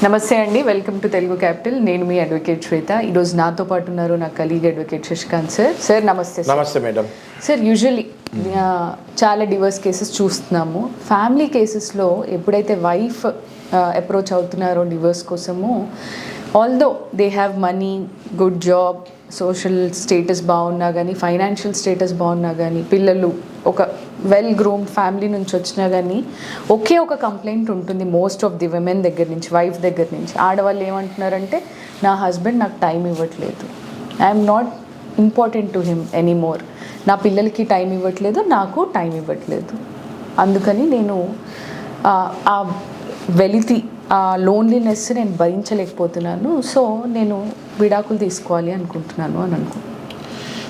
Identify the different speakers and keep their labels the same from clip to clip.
Speaker 1: నమస్తే అండి, welcome to Telugu capital. నేను మీ అడ్వకేట్ శ్వేత. ఈరోజు నాతో పాటు ఉన్నారు నా colleague advocate Shashikanth sir. Sir నమస్తే.
Speaker 2: నమస్తే మేడం.
Speaker 1: సార్, యూజువల్లీ చాలా డివోర్స్ కేసెస్ చూస్తున్నాము. ఫ్యామిలీ కేసెస్లో ఎప్పుడైతే వైఫ్ అప్రోచ్ అవుతున్నారో డివోర్స్ కోసము, although they have money, good job, social status బాగున్నా కానీ, ఫైనాన్షియల్ స్టేటస్ బాగున్నా కానీ, పిల్లలు ఒక వెల్ గ్రూమ్డ్ ఫ్యామిలీ నుంచి వచ్చినా కానీ ఒకే ఒక కంప్లైంట్ ఉంటుంది మోస్ట్ ఆఫ్ ది విమెన్ దగ్గర నుంచి, వైఫ్ దగ్గర నుంచి. ఆడవాళ్ళు ఏమంటున్నారంటే, నా హస్బెండ్ నాకు టైం ఇవ్వట్లేదు, I'm not important to him anymore, నా పిల్లలకి టైం ఇవ్వట్లేదు, నాకు టైం ఇవ్వట్లేదు, అందుకని నేను ఆ వెలితి, ఆ లోన్లీనెస్ నేను భరించలేకపోతున్నాను, సో నేను విడాకులు తీసుకోవాలి అనుకుంటున్నాను అని అనుకుంటున్నాను.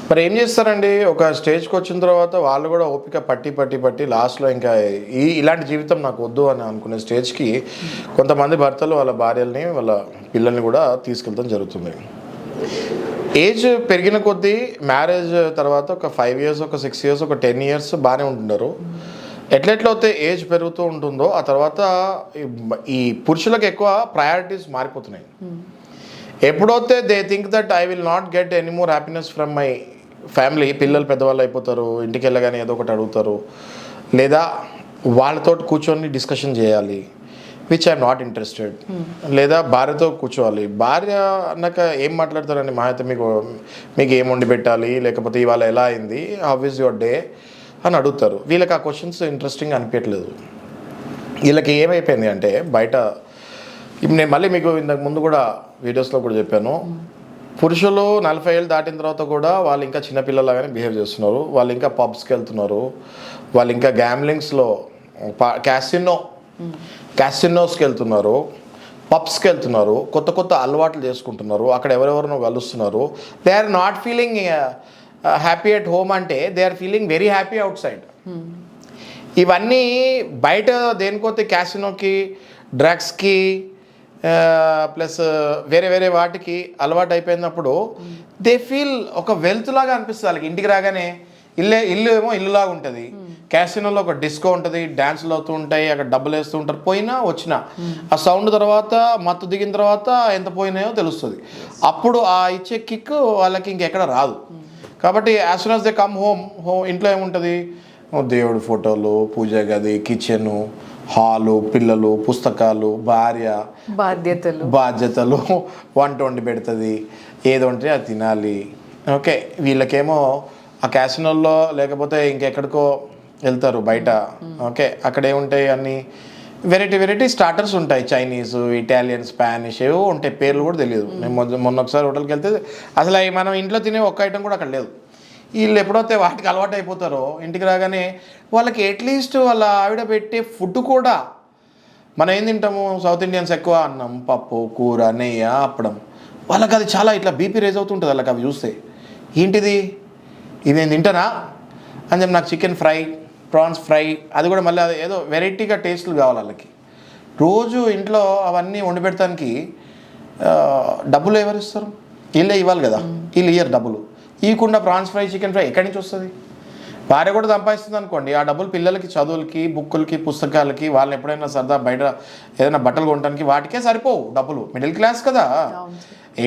Speaker 2: మరి ఏం చేస్తారండి, ఒక స్టేజ్కి వచ్చిన తర్వాత వాళ్ళు కూడా ఓపిక పట్టి లాస్ట్లో ఇంకా ఇలాంటి జీవితం నాకు వద్దు అని అనుకునే స్టేజ్కి కొంతమంది భర్తలు వాళ్ళ భార్యల్ని, వాళ్ళ పిల్లల్ని కూడా తీసుకెళ్తాం జరుగుతుంది. ఏజ్ పెరిగిన కొద్దీ మ్యారేజ్ తర్వాత ఒక 5 years, ఒక 6 years, ఒక 10 years బాగానే ఉంటున్నారు. ఎట్లయితే ఏజ్ పెరుగుతూ ఉంటుందో ఆ తర్వాత ఈ పురుషులకు ఎక్కువ ప్రయారిటీస్ మారిపోతున్నాయి. ఎప్పుడైతే they think that I will not get any more happiness from my family, పిల్లలు పెద్దవాళ్ళు అయిపోతారు, ఇంటికి వెళ్ళగానే ఏదో ఒకటి అడుగుతారు, లేదా వాళ్ళతో కూర్చొని డిస్కషన్ చేయాలి, విచ్ ఐఎమ్ నాట్ ఇంట్రెస్టెడ్, లేదా భార్యతో కూర్చోవాలి. భార్య అన్నాక ఏం మాట్లాడతారండి, మా అయితే మీకు ఏం వండి పెట్టాలి, లేకపోతే ఇవాళ ఎలా అయింది, హౌ ఇస్ యువర్ డే అని అడుగుతారు. వీళ్ళకి ఆ క్వశ్చన్స్ ఇంట్రెస్టింగ్ అనిపించట్లేదు. వీళ్ళకి ఏమైపోయింది అంటే బయట, ఇప్పుడు నేను మళ్ళీ మీకు ఇంతకు ముందు కూడా వీడియోస్లో కూడా చెప్పాను, పురుషులు 40 ఏళ్ళు దాటిన తర్వాత కూడా వాళ్ళు ఇంకా చిన్నపిల్లలాగానే బిహేవ్ చేస్తున్నారు. వాళ్ళు ఇంకా పబ్స్కి వెళ్తున్నారు, వాళ్ళు ఇంకా గ్యామ్లింగ్స్లో క్యాసినోస్కి వెళ్తున్నారు, పబ్స్కి వెళ్తున్నారు, కొత్త అలవాట్లు చేసుకుంటున్నారు, అక్కడ ఎవరెవరినో కలుస్తున్నారు. They are not feeling happy at home అంటే they are feeling very happy outside. ఇవన్నీ బయట దేనికోతే క్యాసినోకి, డ్రగ్స్కి, ప్లస్ వేరే వాటికి అలవాటు అయిపోయినప్పుడు దే ఫీల్ ఒక వెల్త్ లాగా అనిపిస్తుంది వాళ్ళకి. ఇంటికి రాగానే ఇల్లు ఏమో ఇల్లులాగా ఉంటుంది, క్యాసినోలో ఒక డిస్కో ఉంటుంది, డ్యాన్సులు అవుతూ ఉంటాయి, అక్కడ డబ్బులు వేస్తూ ఉంటారు, పోయినా వచ్చినా ఆ సౌండ్ తర్వాత మత్తు దిగిన తర్వాత ఎంత పోయినాయో తెలుస్తుంది. అప్పుడు ఆ ఇచ్చే కిక్ వాళ్ళకి ఇంకెక్కడ రాదు. కాబట్టి as soon as they come home, ఇంట్లో ఏముంటుంది, దేవుడి ఫోటోలు, పూజ గది, కిచెను, హాలు, పిల్లలు, పుస్తకాలు, భార్య, బాధ్యతలు, వంట వండి పెడుతుంది, ఏది వంటే అది తినాలి. ఓకే, వీళ్ళకేమో ఆ క్యాసినోల్లో లేకపోతే ఇంకెక్కడికో వెళ్తారు బయట. ఓకే, అక్కడ ఏముంటాయి, అన్ని వెరైటీ స్టార్టర్స్ ఉంటాయి, చైనీస్, ఇటాలియన్, స్పానిష్ ఏవో ఉంటాయి, పేర్లు కూడా తెలియదు. మేము మొన్న ఒకసారి హోటల్కి వెళ్తే అసలు అవి మనం ఇంట్లో తినే ఒక్క ఐటమ్ కూడా అక్కడ లేదు. వీళ్ళు ఎప్పుడైతే వాటికి అలవాటు అయిపోతారో ఇంటికి రాగానే వాళ్ళకి అట్లీస్ట్ వాళ్ళ ఆవిడ పెట్టే ఫుడ్ కూడా, మనం ఏం తింటాము, సౌత్ ఇండియన్స్ ఎక్కువ అన్నం, పప్పు, కూర, నెయ్యి, అప్పడం, వాళ్ళకి అది చాలా ఇట్లా బీపీ రేజ్ అవుతుంటుంది వాళ్ళకి అవి చూస్తే. ఏంటిది, ఇది నేను తింటానా అని చెప్పి, నాకు చికెన్ ఫ్రై, ప్రాన్స్ ఫ్రై, అది కూడా మళ్ళీ అది ఏదో వెరైటీగా టేస్ట్లు కావాలి వాళ్ళకి. రోజు ఇంట్లో అవన్నీ వండి పెడతానికి డబ్బులు ఎవరు ఇస్తారు, వీళ్ళే ఇవ్వాలి కదా, వీళ్ళు ఇయ్యరు డబ్బులు. ఇవ్వకుండా ప్రాన్స్ ఫ్రై, చికెన్ ఫ్రై ఎక్కడి నుంచి వస్తుంది? భార్య కూడా సంపాదిస్తుంది అనుకోండి, ఆ డబ్బులు పిల్లలకి చదువులకి, బుక్కులకి, పుస్తకాలకి, వాళ్ళని ఎప్పుడైనా సరదా బయట ఏదైనా బట్టలు కొనడానికి వాటికే సరిపోవు డబ్బులు. మిడిల్ క్లాస్ కదా,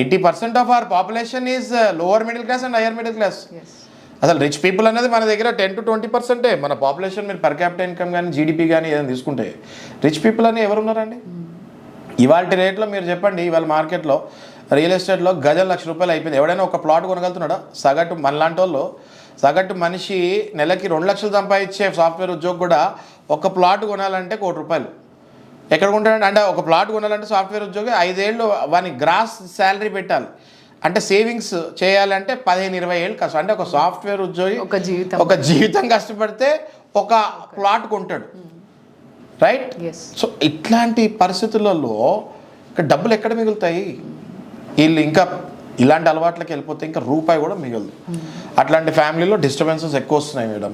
Speaker 2: 80% of our population is lower middle class and higher middle class. అసలు రిచ్ పీపుల్ అనేది మన దగ్గర 10 to 20% మన పాపులేషన్. మీరు పర్ క్యాపిటల్ ఇన్కమ్ కానీ, జీడిపి కానీ ఏదైనా తీసుకుంటే రిచ్ పీపుల్ అని ఎవరు ఉన్నారండి? ఇవాళ రేట్లో మీరు చెప్పండి, ఇవాళ మార్కెట్లో రియల్ ఎస్టేట్లో గజం ₹1,00,000 అయిపోయింది. ఎవడైనా ఒక ప్లాట్ కొనగలుగుతున్నాడా? సగటు మనలాంటి వాళ్ళు, సగటు మనిషి నెలకి 2 లక్షలు సంపాదించే సాఫ్ట్వేర్ ఉద్యోగి కూడా ఒక ప్లాట్ కొనాలంటే ₹1,00,000 ఎక్కడ కొంటాడంటే, అంటే ఒక ప్లాట్ కొనాలంటే సాఫ్ట్వేర్ ఉద్యోగి 5 ఏళ్ళు వాని గ్రాస్ శాలరీ పెట్టాలి, అంటే సేవింగ్స్ చేయాలంటే 15-20 ఏళ్ళు కష్టం. అంటే ఒక సాఫ్ట్వేర్ ఉద్యోగి ఒక జీవితం కష్టపడితే ఒక ప్లాట్ కొంటాడు, రైట్? సో ఇట్లాంటి పరిస్థితులలో డబ్బులు ఎక్కడ మిగులుతాయి? వీళ్ళు ఇంకా ఇలాంటి అలవాట్లకి వెళ్ళిపోతే ఇంకా రూపాయి కూడా మిగలదు. అట్లాంటి ఫ్యామిలీలో డిస్టర్బెన్సెస్ ఎక్కువ వస్తున్నాయి మేడం.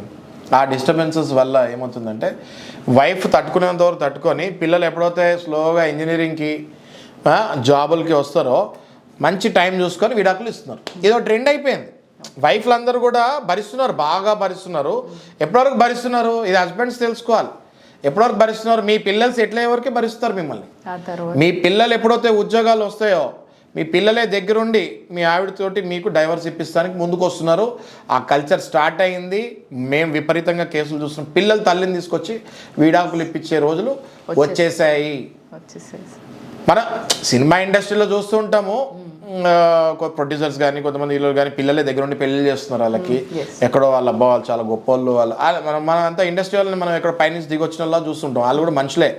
Speaker 2: ఆ డిస్టర్బెన్సెస్ వల్ల ఏమవుతుందంటే, వైఫ్ తట్టుకునేంత వరకు తట్టుకొని, పిల్లలు ఎప్పుడైతే స్లోగా ఇంజనీరింగ్కి, జాబులకి వస్తారో మంచి టైం చూసుకొని విడాకులు ఇస్తున్నారు. ఇదో ట్రెండ్ అయిపోయింది. వైఫ్లు అందరూ కూడా భరిస్తున్నారు, బాగా భరిస్తున్నారు. ఎప్పటివరకు భరిస్తున్నారు, ఇది హస్బెండ్స్ తెలుసుకోవాలి. ఎప్పటివరకు భరిస్తున్నారు? మీ పిల్లలు సెటిల్ అయ్యే వరకే భరిస్తారు మిమ్మల్ని.
Speaker 1: ఆ తర్వాత
Speaker 2: మీ పిల్లలు ఎప్పుడైతే ఉద్యోగాలు వస్తాయో మీ పిల్లలే దగ్గరుండి మీ ఆవిడతోటి మీకు డైవర్స్ ఇప్పిస్తానికి ముందుకు వస్తున్నారు. ఆ కల్చర్ స్టార్ట్ అయింది. మేము విపరీతంగా కేసులు చూస్తున్నాం. పిల్లలు తల్లిని తీసుకొచ్చి విడాకులు ఇప్పించే రోజులు వచ్చేసాయి. మన సినిమా ఇండస్ట్రీలో చూస్తూ ఉంటాము, ప్రొడ్యూసర్స్ కానీ కొంతమంది వీళ్ళు కానీ పిల్లలే దగ్గర ఉండి పెళ్లి చేస్తున్నారు వాళ్ళకి. ఎక్కడో వాళ్ళ అబ్బా వాళ్ళు చాలా గొప్ప వాళ్ళు, మన అంతా ఇండస్ట్రీ వాళ్ళని మనం ఎక్కడ పైనుంచి దిగొచ్చిన వాళ్ళ చూస్తుంటాం. వాళ్ళు కూడా మనుషులే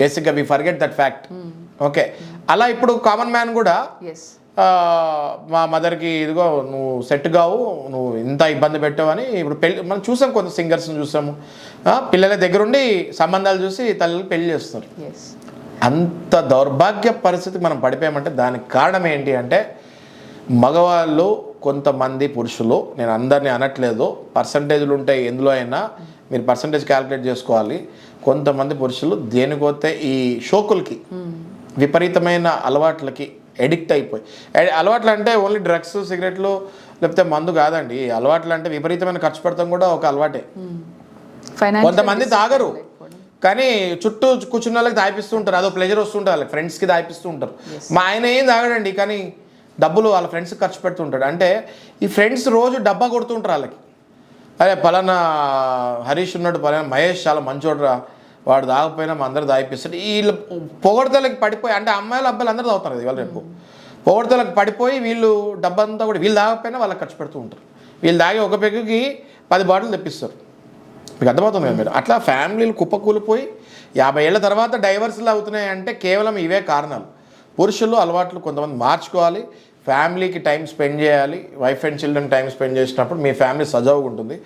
Speaker 2: బేసిక్గా. We forget that fact. Okay, అలా ఇప్పుడు కామన్ మ్యాన్ కూడా మా మదర్కి ఇదిగో నువ్వు సెట్ కావు, నువ్వు ఇంత ఇబ్బంది పెట్టావని ఇప్పుడు పెళ్ళి మనం చూసాం. కొంత సింగర్స్ని చూసాము, పిల్లల దగ్గరుండి సంబంధాలు చూసి తల్లికి పెళ్లి చేస్తున్నారు. అంత దౌర్భాగ్య పరిస్థితి మనం పడిపోయామంటే దానికి కారణం ఏంటి అంటే మగవాళ్ళు కొంతమంది పురుషులు, నేను అందరినీ అనట్లేదు, పర్సంటేజ్లు ఉంటాయి ఎందులో అయినా, మీరు పర్సంటేజ్ క్యాలిక్యులేట్ చేసుకోవాలి. కొంతమంది పురుషులు దేనికోతే ఈ షోకులకి విపరీతమైన అలవాట్లకి ఎడిక్ట్ అయిపోయి, అలవాట్లు అంటే ఓన్లీ డ్రగ్స్ సిగరెట్లు లేకపోతే మందు కాదండి. అలవాట్లు అంటే విపరీతమైన ఖర్చు పెడతాం కూడా ఒక అలవాటే. కొంతమంది తాగరు కానీ చుట్టూ కూర్చున్న వాళ్ళకి తాగిపిస్తూ ఉంటారు, అదో ప్లెజర్ వస్తుంటారు, వాళ్ళకి ఫ్రెండ్స్కి తాగిపిస్తూ ఉంటారు. మా ఆయన ఏం తాగడండి కానీ డబ్బులు వాళ్ళ ఫ్రెండ్స్కి ఖర్చు పెడుతుంటాడు. అంటే ఈ ఫ్రెండ్స్ రోజు డబ్బా కొడుతుంటారు వాళ్ళకి. అరే పలానా హరీష్ ఉన్నాడు, పలానా మహేష్ చాలా మంచోడురా, వాడు తాగకపోయినా మా అందరూ తాగిపిస్తాడు. వీళ్ళు పొగడతలకి పడిపోయి, అంటే అమ్మాయిలు అబ్బాయిలు అందరూ తాగుతారు ఇవాళ రేపు. పొగడతలకు పడిపోయి వీళ్ళు డబ్బంతా కూడా వీళ్ళు తాగకపోయినా వాళ్ళకి ఖర్చు పెడుతూ ఉంటారు. వీళ్ళు తాగి ఒక పెగ్గుకి 10 బాటిల్ తెప్పిస్తారు. మీకు అర్థమవుతుంది కదా మీరు? అట్లా ఫ్యామిలీలు కుప్పకూలిపోయి 50 ఏళ్ళ తర్వాత డైవర్స్లు అవుతున్నాయి అంటే కేవలం ఇవే కారణాలు. పురుషులు అలవాట్లు కొంతమంది మార్చుకోవాలి, ఫ్యామిలీకి టైం స్పెండ్ చేయాలి. Wife and children time spend చేసినప్పుడు మీ ఫ్యామిలీ సజావుగా ఉంటుంది.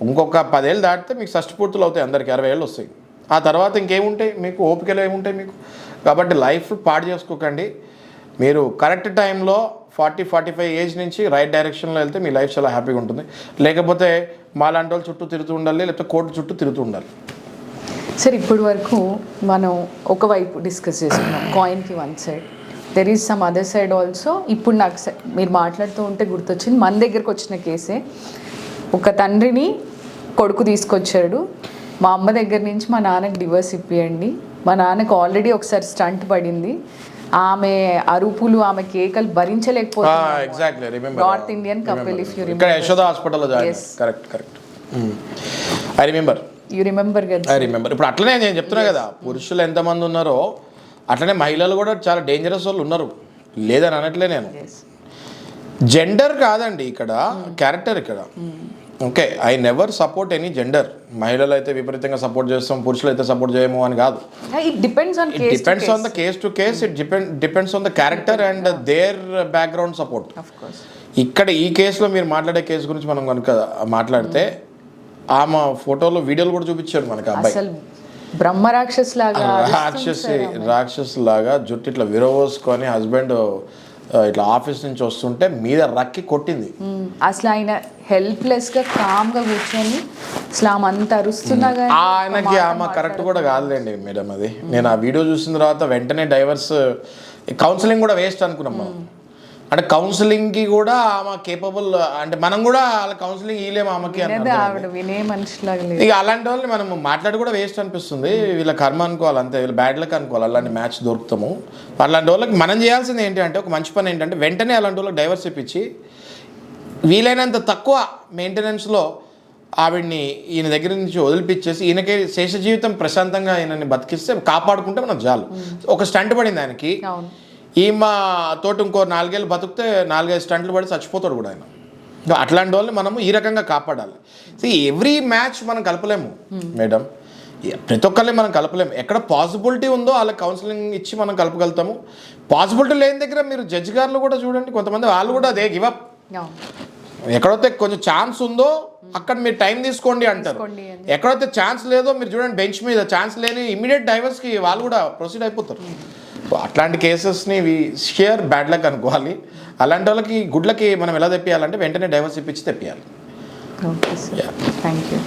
Speaker 2: ఇంకొక 10 ఏళ్ళు దాటితే మీకు షష్టిపూర్తులు అవుతాయి, అందరికి 60 ఏళ్ళు వస్తాయి. ఆ తర్వాత ఇంకేముంటాయి మీకు, ఓపికలు ఏముంటాయి మీకు? కాబట్టి లైఫ్ పాడు చేసుకోకండి. మీరు కరెక్ట్ టైంలో 40-45 ఏజ్ నుంచి రైట్ డైరెక్షన్లో వెళ్తే మీ లైఫ్ చాలా హ్యాపీగా ఉంటుంది. లేకపోతే మాలాంటి వాళ్ళు చుట్టూ తిరుగుతూ ఉండాలి, లేకపోతే కోర్టు చుట్టూ తిరుగుతూ ఉండాలి.
Speaker 1: సార్ ఇప్పటి వరకు మనం ఒకవైపు డిస్కస్ చేసుకున్నాం, కాయిన్కి one side, there is some other side also. ఇప్పుడు నాకు మీరు మాట్లాడుతూ ఉంటే గుర్తొచ్చింది, మన దగ్గరకు వచ్చిన కేసే. ఒక తండ్రిని కొడుకు తీసుకొచ్చాడు, మా అమ్మ దగ్గర నుంచి మా నాన్నకి డివోర్స్ ఇప్పియండి, మా నాన్నకు ఆల్రెడీ ఒకసారి స్టంట్ పడింది, ఆమె అరుపులు ఆమె కేకలు భరించలేకపోతుంది. North Indian couple, if you remember,
Speaker 2: Yashoda హాస్పిటల్లో join. Correct. I remember.
Speaker 1: You remember కదా?
Speaker 2: I remember. ఇప్పుడు అట్లనే నేను చెప్తున్నా కదా, పురుషులు ఎంతమంది ఉన్నారో అట్లనే మహిళలు కూడా చాలా డేంజరస్ వాళ్ళు ఉన్నారు, లేదని అనట్లే నేను. జెండర్ కాదండి ఇక్కడ, క్యారెక్టర్ ఇక్కడ. Okay, I never support any gender. మహిళలు అయితే విపరీతంగా సపోర్ట్ చేస్తాం, పురుషులు అయితే సపోర్ట్ చేయము అని కాదు.
Speaker 1: It depends on
Speaker 2: the case to case. It depends on the character and their background support. ఇక్కడ ఈ కేసులో మీరు మాట్లాడే కేసు గురించి మనం కనుక మాట్లాడితే ఆమె ఫోటోలు వీడియోలు కూడా చూపించారు మనకి. అబ్బాయి
Speaker 1: బ్రహ్మరాక్షస్ లాగా,
Speaker 2: రాక్షస్ లాగా జుట్టు ఇట్లా విరవోసుకొని హస్బెండ్ ఇట్లా ఆఫీస్ నుంచి వస్తుంటే మీద రక్కి కొట్టింది.
Speaker 1: అసలు ఆయన హెల్ప్లెస్ గా కామ్ గా కూర్చొని అసలు ఆమె అంత అరుస్తున్నా కానీ
Speaker 2: ఆయనకి ఆమె కరెక్ట్ కూడా కాదులేండి మేడం. అది నేను ఆ వీడియో చూసిన తర్వాత వెంటనే డైవర్స్, కౌన్సిలింగ్ కూడా వేస్ట్ అనుకున్నాం మనం. అంటే కౌన్సిలింగ్కి కూడా ఆమె కేపబుల్, అంటే మనం కూడా వాళ్ళ కౌన్సిలింగ్ ఇవ్వలేము ఆమెకి. ఇక అలాంటి వాళ్ళని మనం మాట్లాడి కూడా వేస్ట్ అనిపిస్తుంది. వీళ్ళ కర్మ అనుకోవాలి అంతే, వీళ్ళ బ్యాడ్ లక్ అనుకోవాలి. అలాంటి మ్యాచ్ దొరుకుతాము. అలాంటి వాళ్ళకి మనం చేయాల్సింది ఏంటి అంటే, ఒక మంచి పని ఏంటంటే వెంటనే అలాంటి వాళ్ళకి డైవర్స్ ఇప్పించి వీలైనంత తక్కువ మెయింటెనెన్స్లో ఆవిడ్ని ఈయన దగ్గర నుంచి వదిలిపించేసి ఈయనకే శేష జీవితం ప్రశాంతంగా ఈయనని బతికిస్తే కాపాడుకుంటే మనకు చాలు. ఒక స్టంట్ పడింది ఆయనకి, ఈమె తోటి ఇంకో 4 ఏళ్ళు బతికితే 4-5 స్టంట్లు పడి చచ్చిపోతాడు కూడా ఆయన. అట్లాంటి వాళ్ళని మనము ఈ రకంగా కాపాడాలి. ఎవ్రీ మ్యాచ్ మనం కలపలేము మేడం, ప్రతి ఒక్కరిని మనం కలపలేము. ఎక్కడ పాసిబిలిటీ ఉందో వాళ్ళకి కౌన్సిలింగ్ ఇచ్చి మనం కలపగలుగుతాము. పాసిబిలిటీ లేని దగ్గర మీరు జడ్జి గారులు కూడా చూడండి, కొంతమంది వాళ్ళు కూడా అదే గివ్ అప్. ఎక్కడైతే కొంచెం ఛాన్స్ ఉందో అక్కడ మీరు టైం తీసుకోండి అంటారు. ఎక్కడైతే ఛాన్స్ లేదో మీరు చూడండి, బెంచ్ మీద ఛాన్స్ లేని ఇమీడియట్ డైవర్స్కి వాళ్ళు కూడా ప్రొసీడ్ అయిపోతారు. అట్లాంటి కేసెస్ని షేర్ బ్యాడ్ లక్ అనుకోవాలి. అలాంటి వాళ్ళకి గుడ్లకి మనం ఎలా తెప్పియాలంటే వెంటనే డైవర్స్ ఇప్పించి తెప్పియాలి.
Speaker 1: Okay sir, thank you.